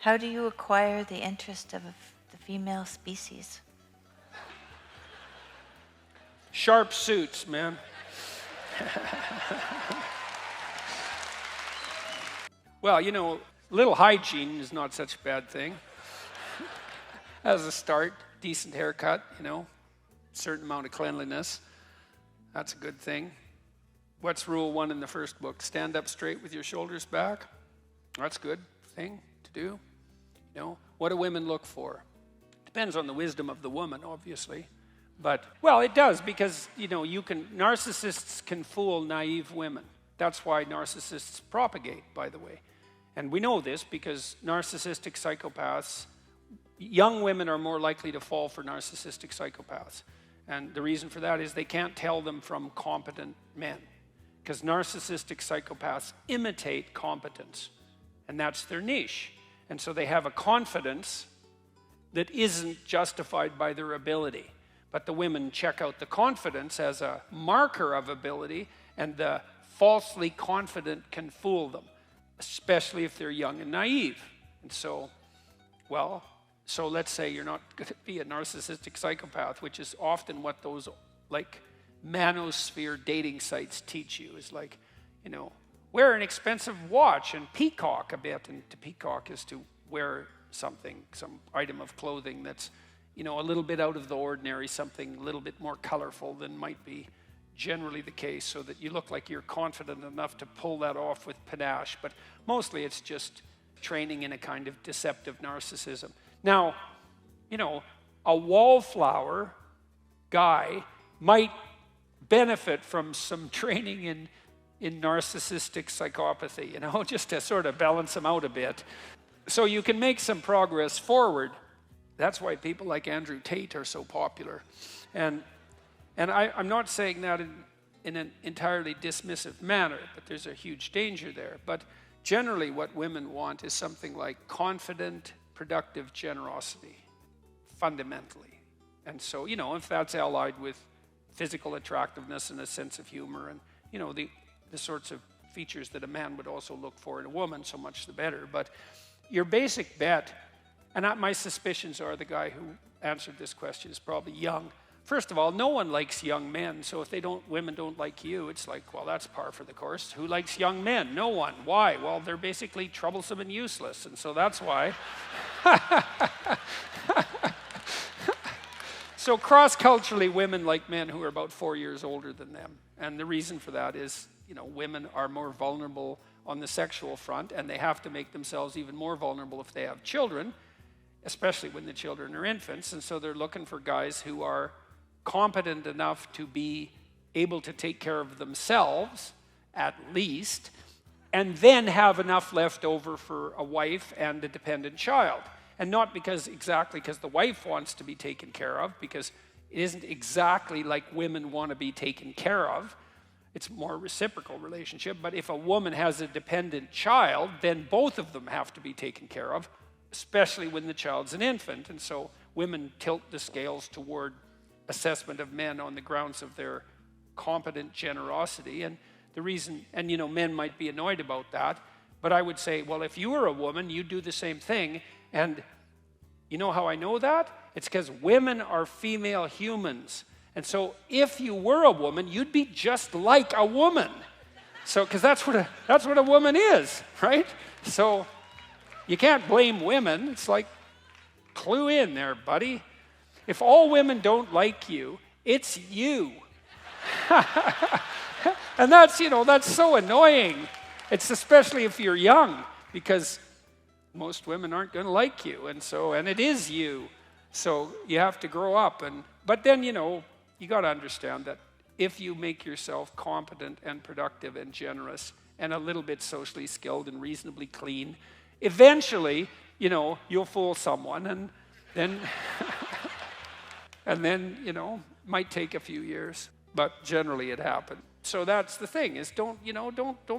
How do you acquire the interest of the female species? Sharp suits, man. Well, little hygiene is not such a bad thing. As a start, decent haircut, certain amount of cleanliness. That's a good thing. What's rule 1 in the first book? Stand up straight with your shoulders back. That's a good thing to do. What do women look for? Depends on the wisdom of the woman, obviously. But, well, it does because, narcissists can fool naive women. That's why narcissists propagate, by the way. And we know this because narcissistic psychopaths, young women are more likely to fall for narcissistic psychopaths. And the reason for that is they can't tell them from competent men. Because narcissistic psychopaths imitate competence. And that's their niche. And so they have a confidence that isn't justified by their ability. But the women check out the confidence as a marker of ability, and the falsely confident can fool them, especially if they're young and naive. And so let's say you're not going to be a narcissistic psychopath, which is often what those manosphere dating sites teach you, is wear an expensive watch and peacock a bit. And to peacock is to wear something, some item of clothing that's a little bit out of the ordinary, something a little bit more colorful than might be generally the case, so that you look like you're confident enough to pull that off with panache. But mostly it's just training in a kind of deceptive narcissism. Now, a wallflower guy might benefit from some training in narcissistic psychopathy, just to sort of balance them out a bit. So you can make some progress forward. That's why people like Andrew Tate are so popular. And I'm not saying that in an entirely dismissive manner, but there's a huge danger there. But generally what women want is something like confident, productive generosity, fundamentally. And so, if that's allied with physical attractiveness and a sense of humor and, the sorts of features that a man would also look for in a woman, so much the better. But your basic bet, and my suspicions are the guy who answered this question is probably young. First of all, no one likes young men, so if women don't like you, it's like, well, that's par for the course. Who likes young men? No one. Why? Well, they're basically troublesome and useless, and so that's why. So cross-culturally, women like men who are about 4 years older than them. And the reason for that is, women are more vulnerable on the sexual front, and they have to make themselves even more vulnerable if they have children, especially when the children are infants. And so they're looking for guys who are competent enough to be able to take care of themselves, at least, and then have enough left over for a wife and a dependent child. And not exactly because the wife wants to be taken care of, because it isn't exactly like women want to be taken care of. It's more a reciprocal relationship. But if a woman has a dependent child, then both of them have to be taken care of, especially when the child's an infant. And so women tilt the scales toward assessment of men on the grounds of their competent generosity. And the reason, and men might be annoyed about that, but I would say, well, if you were a woman, you'd do the same thing. And you know how I know that? It's because women are female humans. And so if you were a woman, you'd be just like a woman. So, because that's what a woman is, right? So you can't blame women. It's like, clue in there, buddy. If all women don't like you, it's you. And that's so annoying. It's especially if you're young, because most women aren't going to like you, and it is you. So you have to grow up, but then you got to understand that if you make yourself competent and productive and generous and a little bit socially skilled and reasonably clean, eventually, you'll fool someone, and then and then might take a few years, but generally it happens. So that's the thing, is don't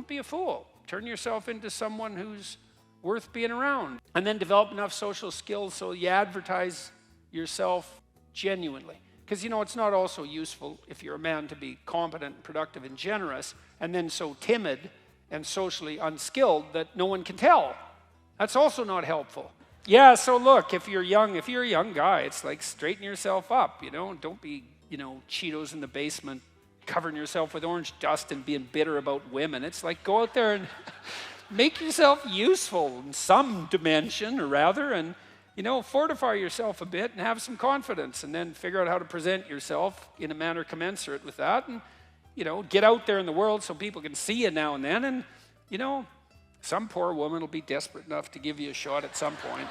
be a fool. Turn yourself into someone who's worth being around, and then develop enough social skills so you advertise yourself genuinely. Because it's not also useful if you're a man to be competent, productive, and generous, and then so timid and socially unskilled that no one can tell. That's also not helpful. Yeah, so look, if you're a young guy, it's like straighten yourself up, you know, don't be, you know, Cheetos in the basement, covering yourself with orange dust and being bitter about women. It's like go out there and make yourself useful in some dimension, or rather, and, you know, fortify yourself a bit and have some confidence, and then figure out how to present yourself in a manner commensurate with that, and, you know, get out there in the world so people can see you now and then, and, you know, some poor woman will be desperate enough to give you a shot at some point.